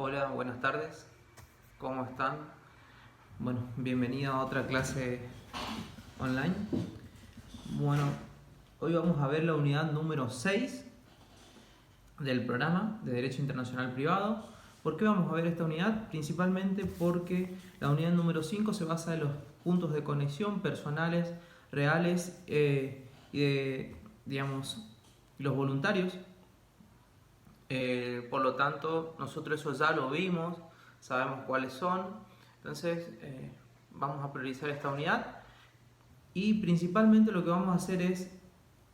Hola, buenas tardes. ¿Cómo están? Bueno, bienvenido a otra clase online. Bueno, hoy vamos a ver la unidad número 6 del programa de Derecho Internacional Privado. ¿Por qué vamos a ver esta unidad? Principalmente porque la unidad número 5 se basa en los puntos de conexión personales, reales y de, digamos, los voluntarios. Por lo tanto, nosotros eso ya lo vimos, sabemos cuáles son. Entonces, vamos a priorizar esta unidad y principalmente lo que vamos a hacer es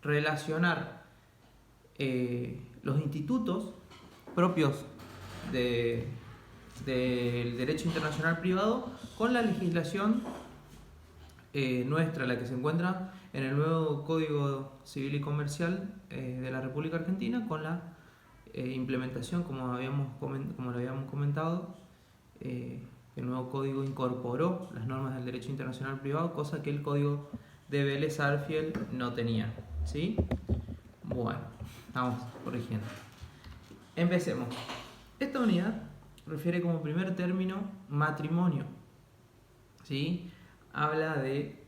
relacionar los institutos propios del derecho internacional privado con la legislación nuestra, la que se encuentra en el nuevo Código Civil y Comercial de la República Argentina, con la implementación, como lo habíamos comentado. El nuevo código incorporó las normas del derecho internacional privado, cosa que el código de Vélez-Sarsfield no tenía, ¿sí? Bueno, estamos corrigiendo. Empecemos. Esta unidad refiere como primer término matrimonio, ¿sí? Habla de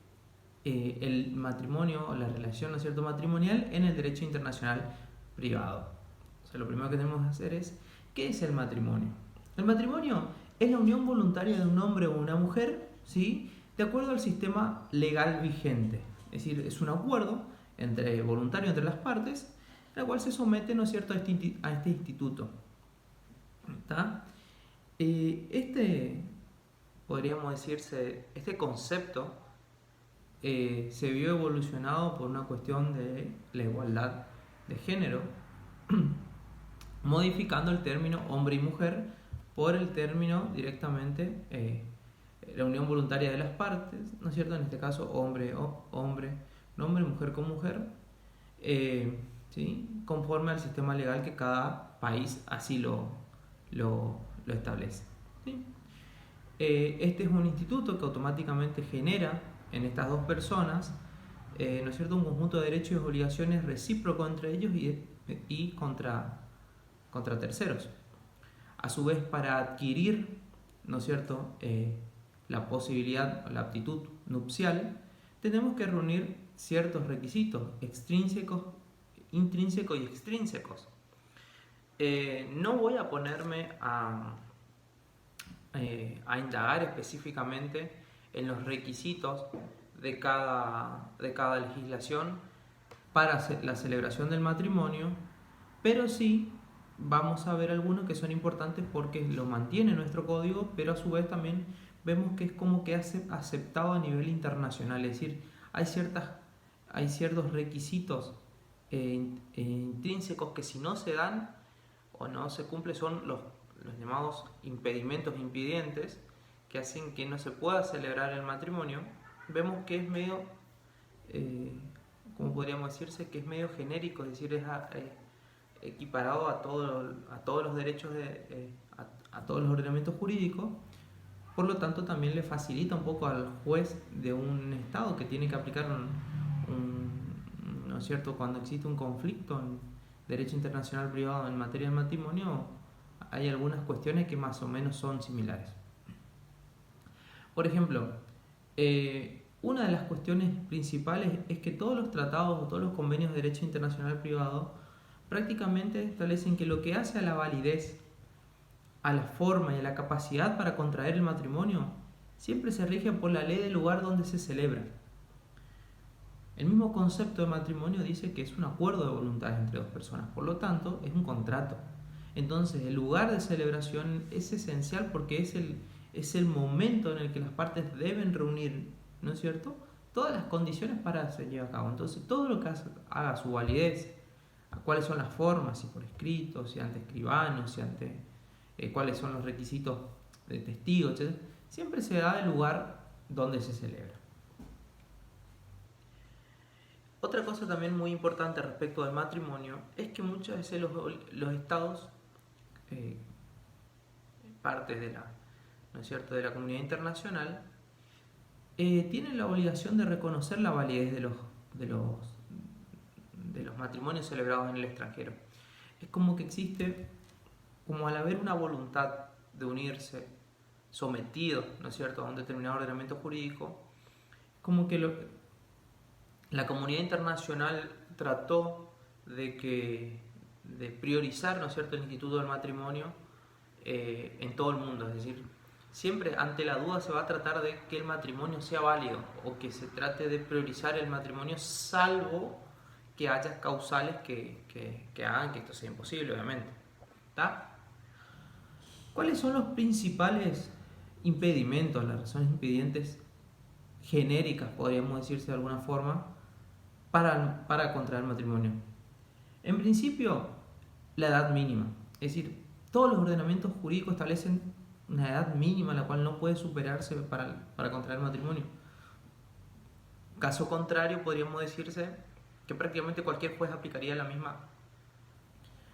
el matrimonio o la relación, ¿no es cierto?, matrimonial en el derecho internacional privado. O sea, lo primero que tenemos que hacer es, ¿qué es el matrimonio? El matrimonio es la unión voluntaria de un hombre o una mujer, ¿sí?, de acuerdo al sistema legal vigente. Es decir, es un acuerdo voluntario entre las partes, en el cual se somete, ¿no es cierto?, a este instituto. ¿Está? Podríamos decirse, este concepto se vio evolucionado por una cuestión de la igualdad de género, modificando el término hombre y mujer por el término directamente la unión voluntaria de las partes, ¿no es cierto? En este caso hombre o hombre, mujer con mujer, ¿sí?, conforme al sistema legal que cada país así lo establece, ¿sí? Este es un instituto que automáticamente genera en estas dos personas, ¿no es cierto?, un conjunto de derechos y obligaciones recíprocos entre ellos y contra terceros. A su vez, para adquirir, ¿no es cierto?, la posibilidad o la aptitud nupcial, tenemos que reunir ciertos requisitos intrínsecos y extrínsecos. No voy a ponerme a indagar específicamente en los requisitos de cada legislación para la celebración del matrimonio, pero sí vamos a ver algunos que son importantes porque lo mantiene nuestro código, pero a su vez también vemos que es como que aceptado a nivel internacional. Es decir, hay ciertos requisitos intrínsecos que, si no se dan o no se cumple, son los llamados impedimentos impidientes, que hacen que no se pueda celebrar el matrimonio. Vemos que es medio, como podríamos decirse, que es medio genérico, es decir, es equiparado a todos los derechos, a todos los ordenamientos jurídicos. Por lo tanto, también le facilita un poco al juez de un estado que tiene que aplicar ¿no es cierto?, cuando existe un conflicto en derecho internacional privado en materia de matrimonio, hay algunas cuestiones que más o menos son similares. Por ejemplo, una de las cuestiones principales es que todos los tratados o todos los convenios de derecho internacional privado prácticamente establecen que lo que hace a la validez, a la forma y a la capacidad para contraer el matrimonio siempre se rige por la ley del lugar donde se celebra. El mismo concepto de matrimonio dice que es un acuerdo de voluntades entre dos personas, por lo tanto es un contrato. Entonces el lugar de celebración es esencial porque es el momento en el que las partes deben reunir, ¿no es cierto?, todas las condiciones para se lleve a cabo. Entonces todo lo que haga su validez, cuáles son las formas, si por escrito, si ante escribano, si ante cuáles son los requisitos de testigos, etc., siempre se da el lugar donde se celebra. Otra cosa también muy importante respecto del matrimonio es que muchas veces los estados, partes de ¿no es cierto?, de la comunidad internacional, tienen la obligación de reconocer la validez de los matrimonios celebrados en el extranjero. Es como que existe, como al haber una voluntad de unirse, sometidos, ¿no es cierto?, a un determinado ordenamiento jurídico, como que la comunidad internacional trató de priorizar, ¿no es cierto?, el instituto del matrimonio en todo el mundo. Es decir, siempre ante la duda se va a tratar de que el matrimonio sea válido o que se trate de priorizar el matrimonio, salvo que haya causales que hagan que esto sea imposible, obviamente. ¿Está? ¿Cuáles son los principales impedimentos, las razones impedientes genéricas, podríamos decirse de alguna forma, para contraer matrimonio? En principio, la edad mínima. Es decir, todos los ordenamientos jurídicos establecen una edad mínima la cual no puede superarse para contraer matrimonio. Caso contrario, podríamos decirse que prácticamente cualquier juez aplicaría la misma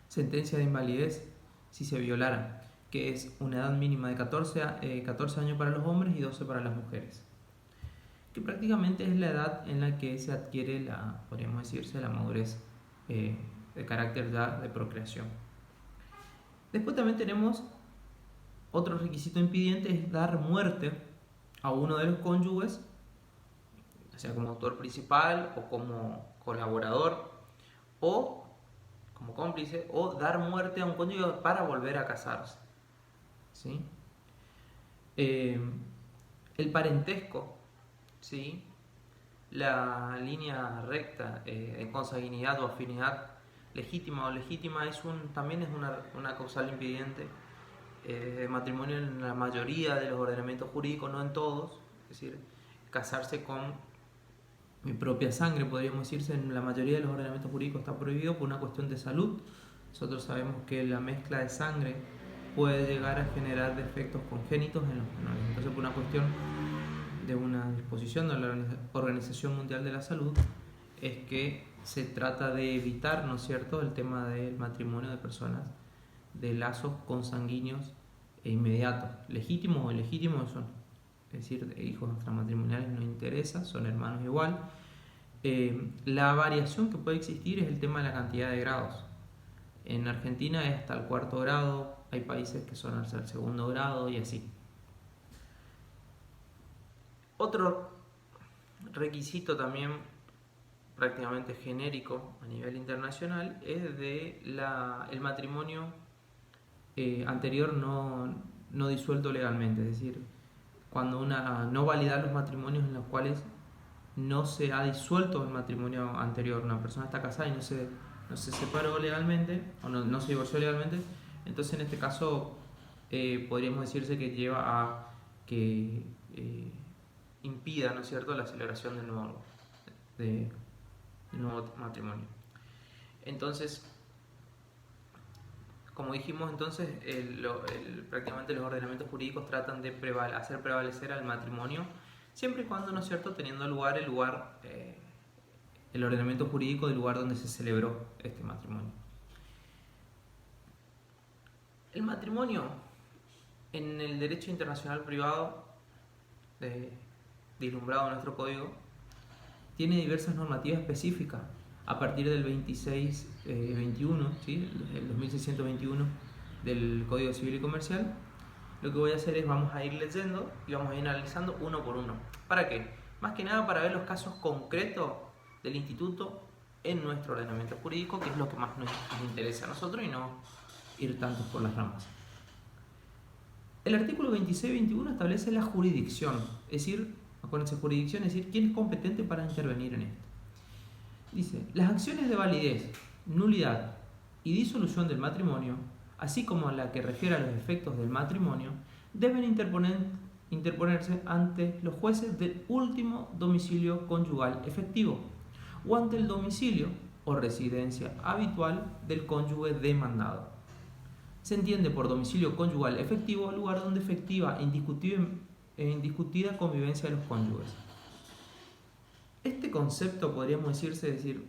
sentencia de invalidez si se violara, que es una edad mínima de 14 años para los hombres y 12 para las mujeres, que prácticamente es la edad en la que se adquiere podríamos decirse, la madurez de carácter ya de procreación. Después también tenemos otro requisito impidiente, es dar muerte a uno de los cónyuges, o sea, como autor principal o como colaborador o como cómplice, o dar muerte a un cónyuge para volver a casarse. ¿Sí? El parentesco, ¿sí?, la línea recta de consanguinidad o afinidad legítima o legítima también es una causal impidiente de matrimonio en la mayoría de los ordenamientos jurídicos, no en todos. Es decir, casarse con mi propia sangre, podríamos decirse, en la mayoría de los ordenamientos jurídicos está prohibido por una cuestión de salud. Nosotros sabemos que la mezcla de sangre puede llegar a generar defectos congénitos en los menores. Entonces, por una cuestión de una disposición de la Organización Mundial de la Salud, es que se trata de evitar, ¿no es cierto?, el tema del matrimonio de personas de lazos consanguíneos e inmediatos, legítimos o ilegítimos son, es decir, de hijos extramatrimoniales no interesa, son hermanos igual. La variación que puede existir es el tema de la cantidad de grados. En Argentina es hasta el 4º grado, hay países que son hasta el 2º grado y así. Otro requisito también prácticamente genérico a nivel internacional es el matrimonio anterior no disuelto legalmente, es decir, cuando no validar los matrimonios en los cuales no se ha disuelto el matrimonio anterior, una persona está casada y no se separó legalmente o no se divorció legalmente, entonces en este caso podríamos decirse que lleva a que impida, ¿no es cierto?, la celebración del nuevo matrimonio. Entonces, como dijimos, entonces prácticamente los ordenamientos jurídicos tratan de hacer prevalecer al matrimonio, siempre y cuando, ¿no es cierto?, teniendo lugar el ordenamiento jurídico del lugar donde se celebró este matrimonio. El matrimonio en el derecho internacional privado vislumbrado en nuestro código tiene diversas normativas específicas a partir del 2621, ¿sí?, el 2621 del Código Civil y Comercial. Lo que voy a hacer es vamos a ir leyendo y vamos a ir analizando uno por uno. ¿Para qué? Más que nada para ver los casos concretos del instituto en nuestro ordenamiento jurídico, que es lo que más nos interesa a nosotros y no ir tanto por las ramas. El artículo 2621 establece la jurisdicción, es decir, acuérdense, jurisdicción, es decir, quién es competente para intervenir en esto. Dice, las acciones de validez, nulidad y disolución del matrimonio, así como la que refiere a los efectos del matrimonio, deben interponerse ante los jueces del último domicilio conyugal efectivo o ante el domicilio o residencia habitual del cónyuge demandado. Se entiende por domicilio conyugal efectivo el lugar donde efectiva e indiscutida convivencia de los cónyuges. Este concepto, podríamos decir,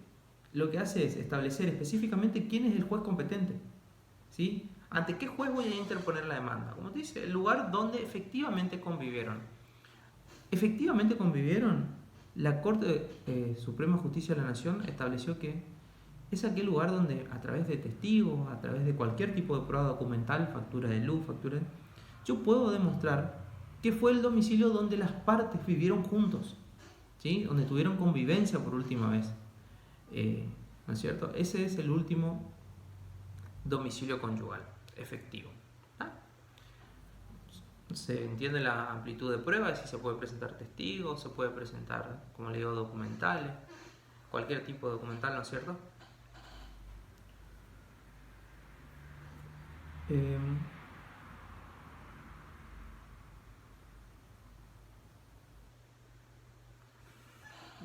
lo que hace es establecer específicamente quién es el juez competente, ¿sí? ¿Ante qué juez voy a interponer la demanda? Como te dice, el lugar donde efectivamente convivieron. Efectivamente convivieron, la Corte Suprema de Justicia de la Nación estableció que es aquel lugar donde a través de testigos, a través de cualquier tipo de prueba documental, factura de luz, yo puedo demostrar que fue el domicilio donde las partes vivieron juntos, ¿sí? Donde tuvieron convivencia por última vez. ¿No es cierto? Ese es el último domicilio conyugal efectivo. ¿Ah? Se entiende la amplitud de pruebas, si se puede presentar testigos, se puede presentar, como le digo, documentales, cualquier tipo de documental, ¿no es cierto?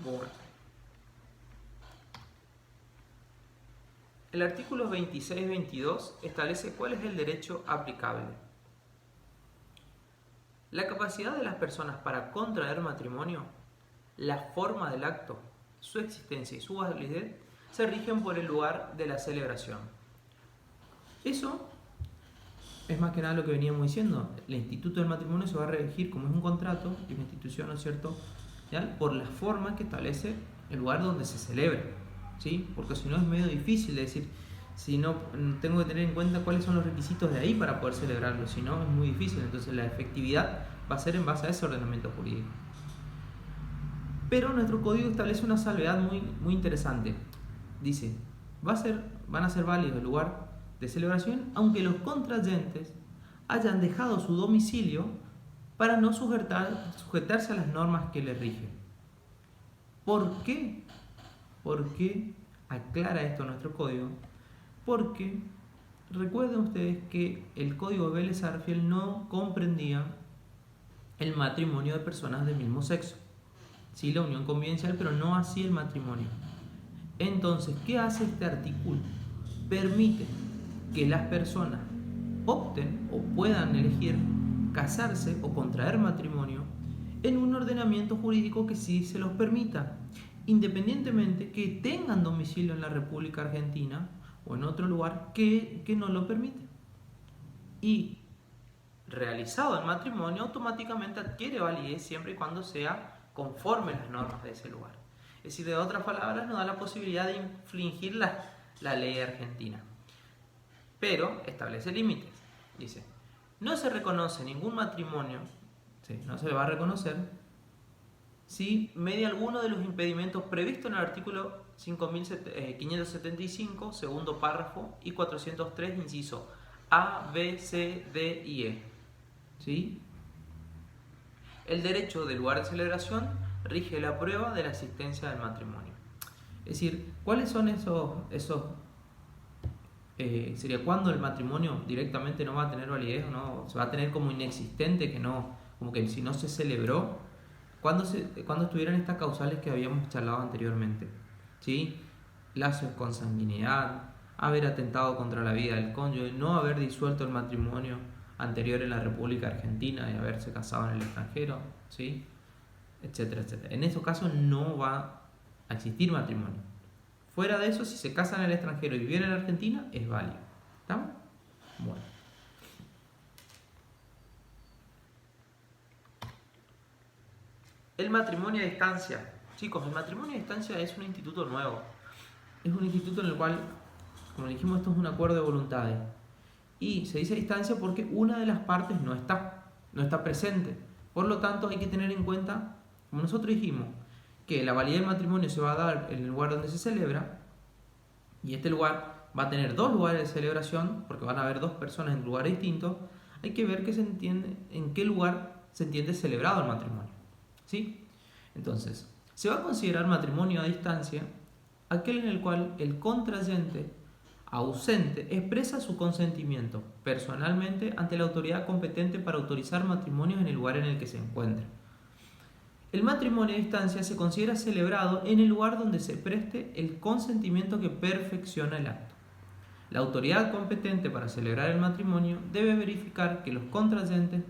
Bueno. El artículo 26-22 establece cuál es el derecho aplicable. La capacidad de las personas para contraer matrimonio, la forma del acto, su existencia y su validez se rigen por el lugar de la celebración. Eso es más que nada lo que veníamos diciendo. El instituto del matrimonio se va a regir como es un contrato y una institución, ¿no es cierto?, ¿ya?, por la forma que establece el lugar donde se celebre, ¿sí? Porque si no es medio difícil de decir, si no tengo que tener en cuenta cuáles son los requisitos de ahí para poder celebrarlo, si no es muy difícil, entonces la efectividad va a ser en base a ese ordenamiento jurídico. Pero nuestro código establece una salvedad muy interesante. Dice, van a ser válidos el lugar de celebración aunque los contrayentes hayan dejado su domicilio para no sujetarse a las normas que les rigen. ¿Por qué? ¿Por qué aclara esto nuestro código? Porque recuerden ustedes que el código de Vélez-Sarsfield no comprendía el matrimonio de personas del mismo sexo. Sí, la unión convivencial, pero no así el matrimonio. Entonces, ¿qué hace este artículo? Permite que las personas opten o puedan elegir casarse o contraer matrimonio en un ordenamiento jurídico que sí se los permita, independientemente que tengan domicilio en la República Argentina o en otro lugar que no lo permite. Y realizado el matrimonio, automáticamente adquiere validez siempre y cuando sea conforme a las normas de ese lugar. Es decir, de otras palabras, nos da la posibilidad de infringir la ley argentina. Pero establece límites. Dice, no se reconoce ningún matrimonio, ¿sí?, no se le va a reconocer si media alguno de los impedimentos previstos en el artículo 575, segundo párrafo, y 403, inciso A, B, C, D y E. ¿Sí? El derecho del lugar de celebración rige la prueba de la existencia del matrimonio. Es decir, ¿cuáles son sería cuando el matrimonio directamente no va a tener validez o no se va a tener como inexistente, que no, como que si no se celebró, cuando estuvieran estas causales que habíamos charlado anteriormente, ¿sí? Lazos de consanguinidad, haber atentado contra la vida del cónyuge, no haber disuelto el matrimonio anterior en la República Argentina y haberse casado en el extranjero, ¿sí?, etcétera, etcétera. En esos casos no va a existir matrimonio. Fuera de eso, si se casan en el extranjero y viven en Argentina, es válido. ¿Estamos? Bueno. El matrimonio a distancia. Chicos, el matrimonio a distancia es un instituto nuevo. Es un instituto en el cual, como dijimos, esto es un acuerdo de voluntades. Y se dice a distancia porque una de las partes no está presente. Por lo tanto, hay que tener en cuenta, como nosotros dijimos, que la validez del matrimonio se va a dar en el lugar donde se celebra, y este lugar va a tener dos lugares de celebración, porque van a haber dos personas en lugares distintos. Hay que ver en qué lugar se entiende celebrado el matrimonio, ¿sí? Entonces, se va a considerar matrimonio a distancia aquel en el cual el contrayente ausente expresa su consentimiento personalmente ante la autoridad competente para autorizar matrimonios en el lugar en el que se encuentra. El matrimonio a distancia se considera celebrado en el lugar donde se preste el consentimiento que perfecciona el acto. La autoridad competente para celebrar el matrimonio debe verificar que los contrayentes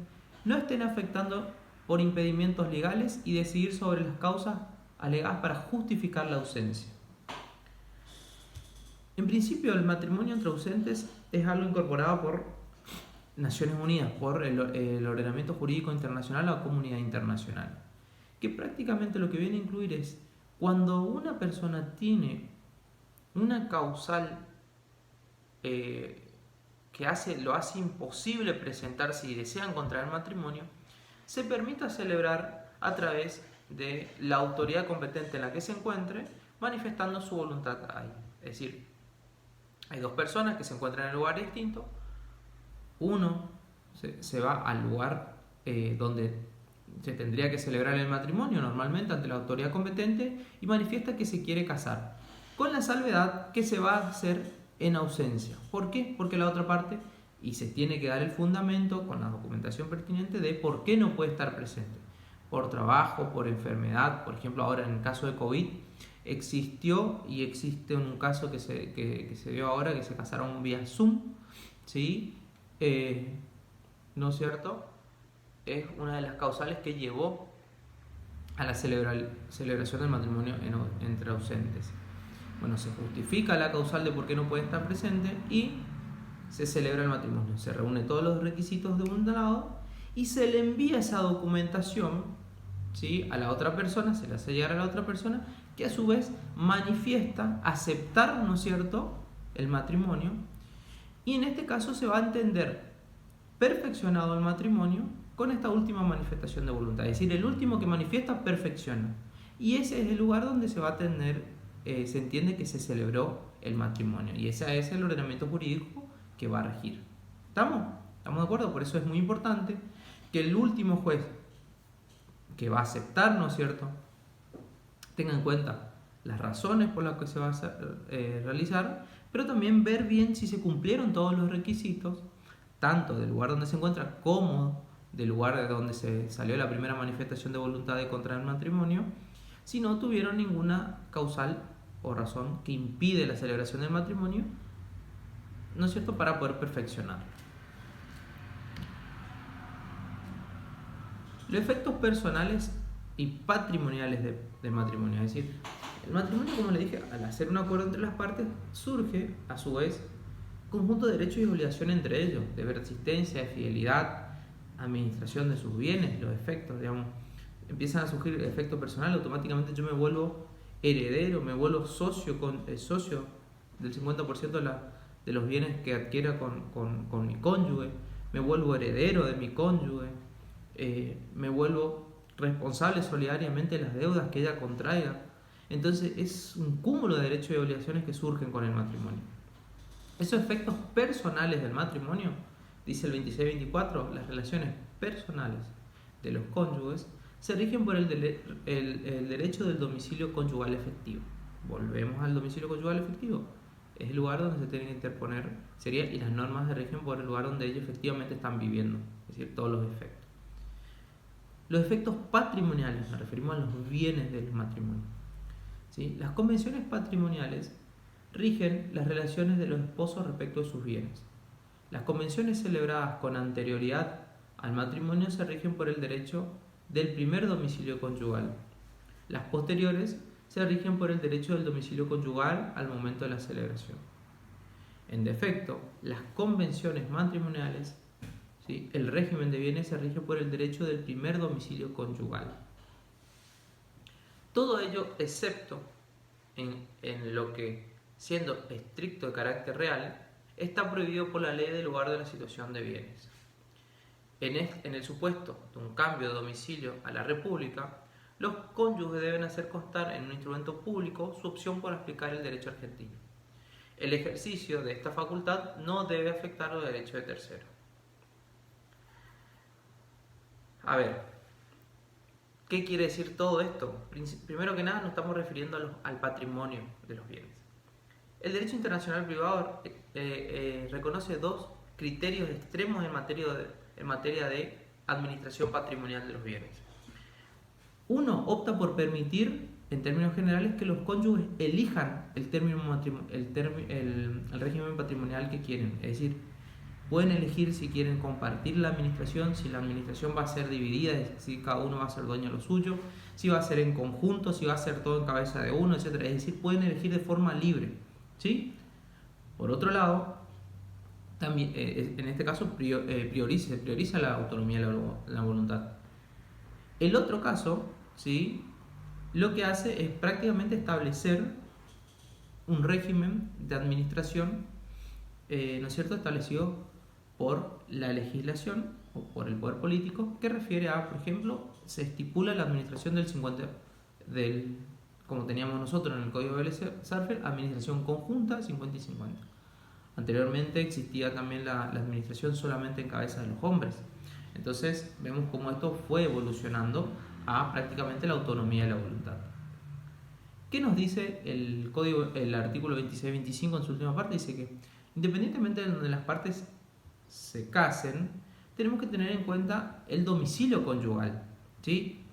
no estén afectando por impedimentos legales y decidir sobre las causas alegadas para justificar la ausencia. En principio, el matrimonio entre ausentes es algo incorporado por Naciones Unidas, por el ordenamiento jurídico internacional o comunidad internacional, que prácticamente lo que viene a incluir es cuando una persona tiene una causal que lo hace imposible presentarse y desean contraer matrimonio, se permita celebrar a través de la autoridad competente en la que se encuentre, manifestando su voluntad ahí. Es decir, hay dos personas que se encuentran en lugares distintos, uno se va al lugar donde se tendría que celebrar el matrimonio normalmente ante la autoridad competente y manifiesta que se quiere casar, con la salvedad que se va a hacer en ausencia. ¿Por qué? Porque la otra parte, y se tiene que dar el fundamento con la documentación pertinente de por qué no puede estar presente. Por trabajo, por enfermedad, por ejemplo ahora en el caso de COVID, existió y existe un caso que se dio ahora que se casaron vía Zoom, ¿sí? ¿No es cierto? Es una de las causales que llevó a la celebración del matrimonio entre ausentes. Bueno, se justifica la causal de por qué no puede estar presente y se celebra el matrimonio. Se reúne todos los requisitos de un lado y se le envía esa documentación, ¿sí?, a la otra persona, se le hace llegar a la otra persona, que a su vez manifiesta aceptar, ¿no es cierto?, el matrimonio, y en este caso se va a entender perfeccionado el matrimonio con esta última manifestación de voluntad. Es decir, el último que manifiesta perfecciona. Y ese es el lugar donde se va a tener, se entiende que se celebró el matrimonio. Y ese es el ordenamiento jurídico que va a regir. ¿Estamos? ¿Estamos de acuerdo? Por eso es muy importante que el último juez que va a aceptar, ¿no es cierto?, tenga en cuenta las razones por las que se va a realizar, pero también ver bien si se cumplieron todos los requisitos, tanto del lugar donde se encuentra como del lugar de donde se salió la primera manifestación de voluntad de contraer matrimonio, si no tuvieron ninguna causal o razón que impide la celebración del matrimonio, ¿no es cierto?, para poder perfeccionarlo. Los efectos personales y patrimoniales del matrimonio, es decir, el matrimonio, como le dije, al hacer un acuerdo entre las partes, surge a su vez conjunto de derechos y obligaciones entre ellos, de persistencia, de fidelidad, administración de sus bienes, los efectos, digamos, empiezan a surgir efectos personales, automáticamente yo me vuelvo heredero, me vuelvo socio del 50% de los bienes que adquiera con mi cónyuge, me vuelvo heredero de mi cónyuge, me vuelvo responsable solidariamente de las deudas que ella contraiga. Entonces es un cúmulo de derechos y obligaciones que surgen con el matrimonio. Esos efectos personales del matrimonio, dice el 26-24, las relaciones personales de los cónyuges se rigen por el derecho del domicilio conyugal efectivo. Volvemos al domicilio conyugal efectivo. Es el lugar donde se tienen que interponer, y las normas se rigen por el lugar donde ellos efectivamente están viviendo, es decir, todos los efectos. Los efectos patrimoniales, nos referimos a los bienes del matrimonio, ¿sí? Las convenciones patrimoniales rigen las relaciones de los esposos respecto de sus bienes. Las convenciones celebradas con anterioridad al matrimonio se rigen por el derecho del primer domicilio conyugal. Las posteriores se rigen por el derecho del domicilio conyugal al momento de la celebración. En defecto, las convenciones matrimoniales, ¿sí?, el régimen de bienes se rige por el derecho del primer domicilio conyugal. Todo ello excepto en lo que, siendo estricto de carácter real, está prohibido por la ley del lugar de la situación de bienes. En el supuesto de un cambio de domicilio a la República, los cónyuges deben hacer constar en un instrumento público su opción por aplicar el derecho argentino. El ejercicio de esta facultad no debe afectar los derechos de terceros. A ver, ¿qué quiere decir todo esto? Primero que nada nos estamos refiriendo al patrimonio de los bienes. El derecho internacional privado reconoce dos criterios extremos en materia de administración patrimonial de los bienes. Uno, opta por permitir, en términos generales, que los cónyuges elijan el régimen patrimonial que quieren. Es decir, pueden elegir si quieren compartir la administración, si la administración va a ser dividida, si cada uno va a ser dueño de lo suyo, si va a ser en conjunto, si va a ser todo en cabeza de uno, etc. Es decir, pueden elegir de forma libre, ¿sí? Por otro lado, también, en este caso se prioriza la autonomía de la voluntad. El otro caso, ¿sí?, lo que hace es prácticamente establecer un régimen de administración, ¿no es cierto?, establecido por la legislación o por el poder político, que refiere a, por ejemplo, se estipula la administración del 50 del, como teníamos nosotros en el código de Sarfer, administración conjunta 50 y 50. Anteriormente existía también la administración solamente en cabeza de los hombres. Entonces vemos cómo esto fue evolucionando a prácticamente la autonomía de la voluntad. ¿Qué nos dice el código, el artículo 26-25 en su última parte? Dice que independientemente de donde las partes se casen, tenemos que tener en cuenta el domicilio conyugal, ¿sí?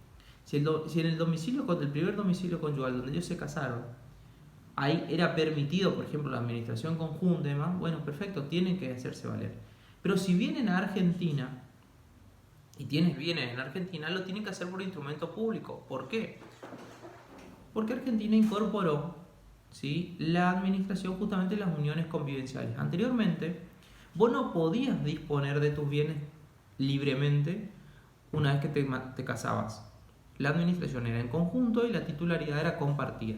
Si en el domicilio, el primer domicilio conyugal donde ellos se casaron, ahí era permitido, por ejemplo, la administración conjunta y demás, bueno, perfecto, tienen que hacerse valer. Pero si vienen a Argentina y tienes bienes en Argentina, lo tienen que hacer por instrumento público. ¿Por qué? Porque Argentina incorporó, ¿sí?, la administración justamente de las uniones convivenciales. Anteriormente, vos no podías disponer de tus bienes libremente una vez que te casabas. La administración era en conjunto y la titularidad era compartida.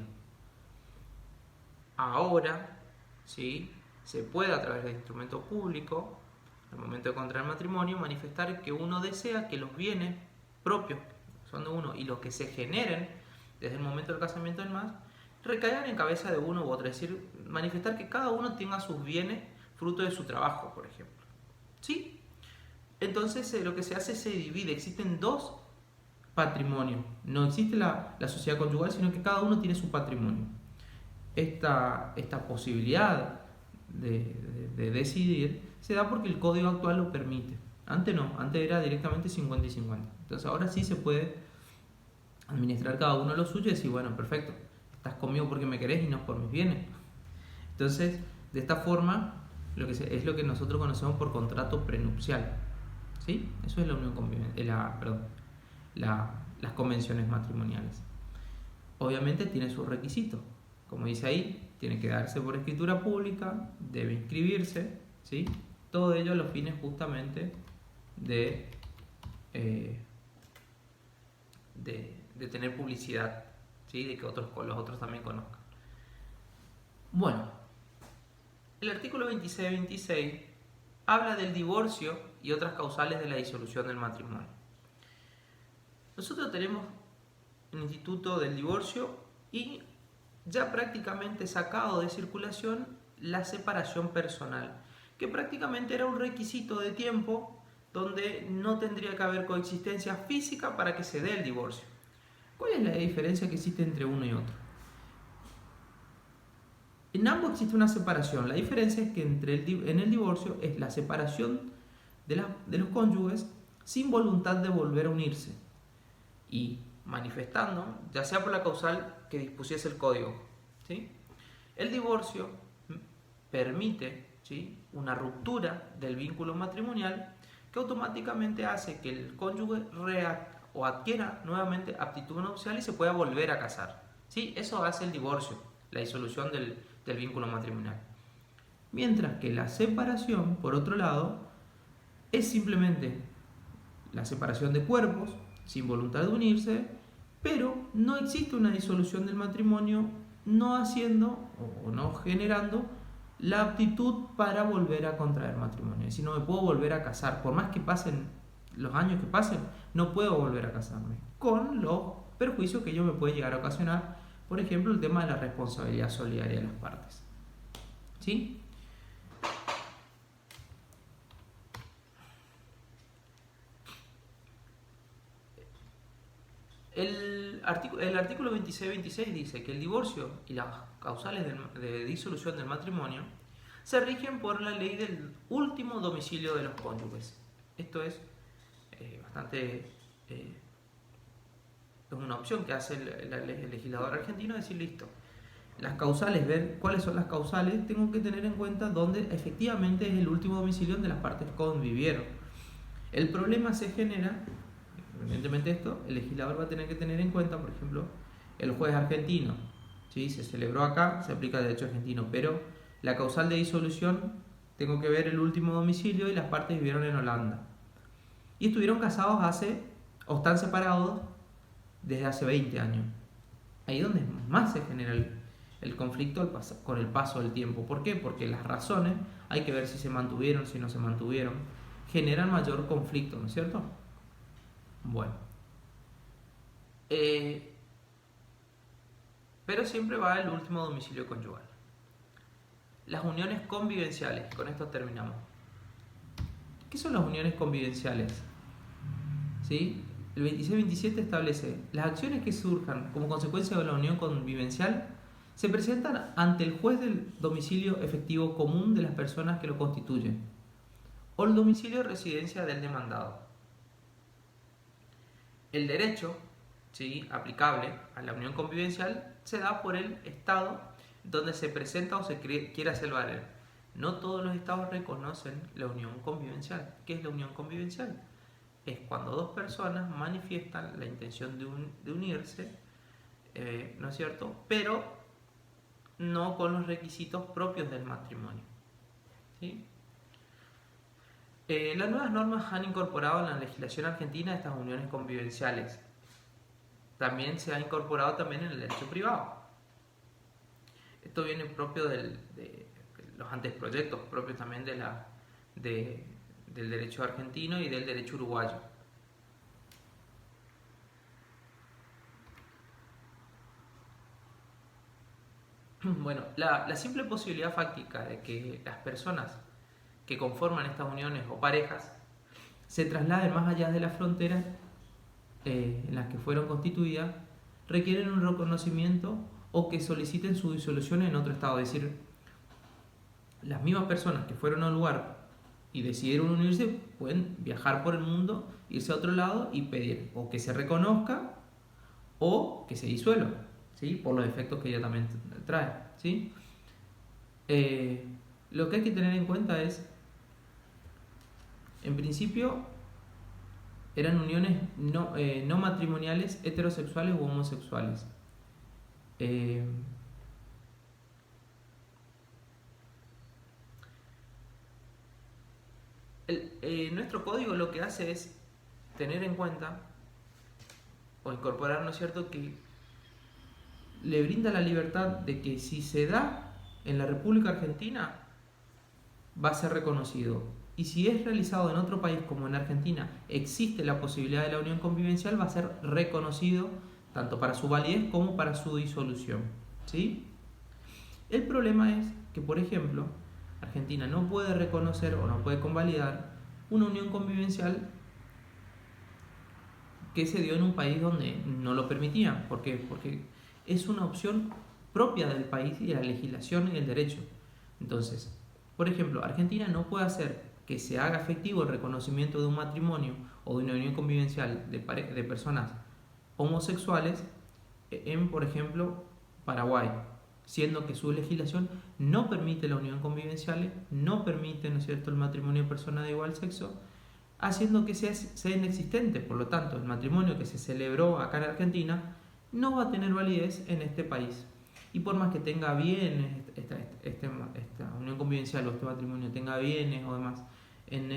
Ahora, ¿sí?, se puede a través del instrumento público, al momento de contraer matrimonio, manifestar que uno desea que los bienes propios son de uno y los que se generen desde el momento del casamiento en más, recaigan en cabeza de uno u otro. Es decir, manifestar que cada uno tenga sus bienes fruto de su trabajo, por ejemplo. ¿Sí? Entonces lo que se hace se divide. Existen dos patrimonios. No existe la sociedad conyugal, sino que cada uno tiene su patrimonio. Esta posibilidad de decidir se da porque el código actual lo permite. Antes no, antes era directamente 50 y 50. Entonces ahora sí se puede administrar cada uno lo suyo y decir, bueno, perfecto, estás conmigo porque me querés y no por mis bienes. Entonces, de esta forma, es lo que nosotros conocemos por contrato prenupcial. ¿Sí? Eso es la unión las convenciones matrimoniales. Obviamente tiene sus requisitos. Como dice ahí, tiene que darse por escritura pública, debe inscribirse, ¿sí? Todo ello a los fines justamente de tener publicidad, ¿sí?, de que los otros también conozcan. Bueno, el artículo 26-26 habla del divorcio y otras causales de la disolución del matrimonio. Nosotros tenemos el instituto del divorcio y ya prácticamente sacado de circulación la separación personal, que prácticamente era un requisito de tiempo donde no tendría que haber coexistencia física para que se dé el divorcio. ¿Cuál es la diferencia que existe entre uno y otro? En ambos existe una separación. La diferencia es que en el divorcio es la separación de los cónyuges sin voluntad de volver a unirse y manifestando, ya sea por la causal que dispusiese el código, ¿sí? El divorcio permite, ¿sí?, una ruptura del vínculo matrimonial que automáticamente hace que el cónyuge o adquiera nuevamente aptitud nupcial y se pueda volver a casar, ¿sí? Eso hace el divorcio, la disolución del vínculo matrimonial. Mientras que la separación, por otro lado, es simplemente la separación de cuerpos sin voluntad de unirse, pero no existe una disolución del matrimonio, no haciendo o no generando la aptitud para volver a contraer matrimonio. Si no me puedo volver a casar, por más que pasen los años que pasen, no puedo volver a casarme, con los perjuicios que ello me puede llegar a ocasionar, por ejemplo, el tema de la responsabilidad solidaria de las partes. ¿Sí? El artículo 26-26 dice que el divorcio y las causales de disolución del matrimonio se rigen por la ley del último domicilio de los cónyuges. Esto es bastante... es una opción que hace el legislador argentino, decir, listo, las causales, ver cuáles son las causales, tengo que tener en cuenta dónde efectivamente es el último domicilio donde las partes convivieron. El problema se genera, evidentemente esto, el legislador va a tener que tener en cuenta, por ejemplo, el juez argentino, ¿sí? Se celebró acá, se aplica el derecho argentino, pero la causal de disolución, tengo que ver el último domicilio y las partes vivieron en Holanda. Y estuvieron casados o están separados desde hace 20 años. Ahí es donde más se genera el conflicto con el paso del tiempo. ¿Por qué? Porque las razones hay que ver si se mantuvieron, si no se mantuvieron, generan mayor conflicto, ¿no es cierto? Bueno, pero siempre va el último domicilio conyugal. Las uniones convivenciales, con esto terminamos. ¿Qué son las uniones convivenciales? ¿Sí? El 26-27 establece: las acciones que surjan como consecuencia de la unión convivencial se presentan ante el juez del domicilio efectivo común de las personas que lo constituyen o el domicilio de residencia del demandado. El derecho, ¿sí?, aplicable a la unión convivencial se da por el estado donde se presenta o se quiere hacer valer. No todos los estados reconocen la unión convivencial. ¿Qué es la unión convivencial? Es cuando dos personas manifiestan la intención de unirse, ¿no es cierto?, pero no con los requisitos propios del matrimonio, ¿sí? Las nuevas normas han incorporado en la legislación argentina estas uniones convivenciales. También se ha incorporado también en el derecho privado. Esto viene propio de los anteproyectos propios también del derecho argentino y del derecho uruguayo. Bueno, la simple posibilidad fáctica de que las personas que conforman estas uniones o parejas se trasladen más allá de las fronteras en las que fueron constituidas requieren un reconocimiento o que soliciten su disolución en otro estado. Es decir, las mismas personas que fueron a un lugar y decidieron unirse pueden viajar por el mundo, irse a otro lado y pedir o que se reconozca o que se disuelva, ¿sí?, por los efectos que ella también trae, ¿sí? Lo que hay que tener en cuenta es, en principio, eran uniones no matrimoniales, heterosexuales u homosexuales. Nuestro código lo que hace es tener en cuenta o incorporar, ¿no es cierto?, que le brinda la libertad de que si se da en la República Argentina va a ser reconocido, y si es realizado en otro país como en Argentina existe la posibilidad de la unión convivencial, va a ser reconocido tanto para su validez como para su disolución, ¿sí? El problema es que, por ejemplo, Argentina no puede reconocer o no puede convalidar una unión convivencial que se dio en un país donde no lo permitían. ¿Por qué? Porque es una opción propia del país y de la legislación y el derecho. Entonces, por ejemplo, Argentina no puede hacer que se haga efectivo el reconocimiento de un matrimonio o de una unión convivencial de personas homosexuales en, por ejemplo, Paraguay, siendo que su legislación no permite la unión convivencial, no permite, ¿no es cierto?, el matrimonio de personas de igual sexo, haciendo que sea inexistente. Por lo tanto, el matrimonio que se celebró acá en Argentina no va a tener validez en este país. Y por más que tenga bienes, esta unión convivencial o este matrimonio tenga bienes o demás en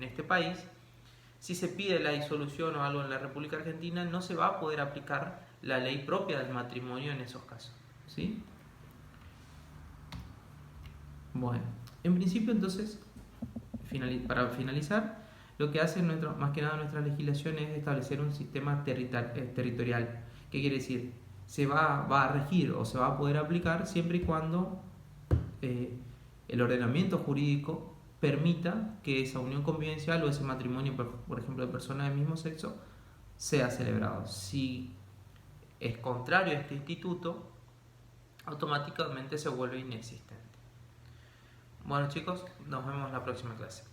este país, si se pide la disolución o algo en la República Argentina, no se va a poder aplicar la ley propia del matrimonio en esos casos, ¿sí? Bueno, en principio, entonces, para finalizar, lo que hace más que nada nuestra legislación es establecer un sistema territorial. ¿Qué quiere decir? Se va a regir o se va a poder aplicar siempre y cuando el ordenamiento jurídico permita que esa unión convivencial o ese matrimonio, por ejemplo, de personas del mismo sexo, sea celebrado. Si es contrario a este instituto, automáticamente se vuelve inexistente. Bueno, chicos, nos vemos en la próxima clase.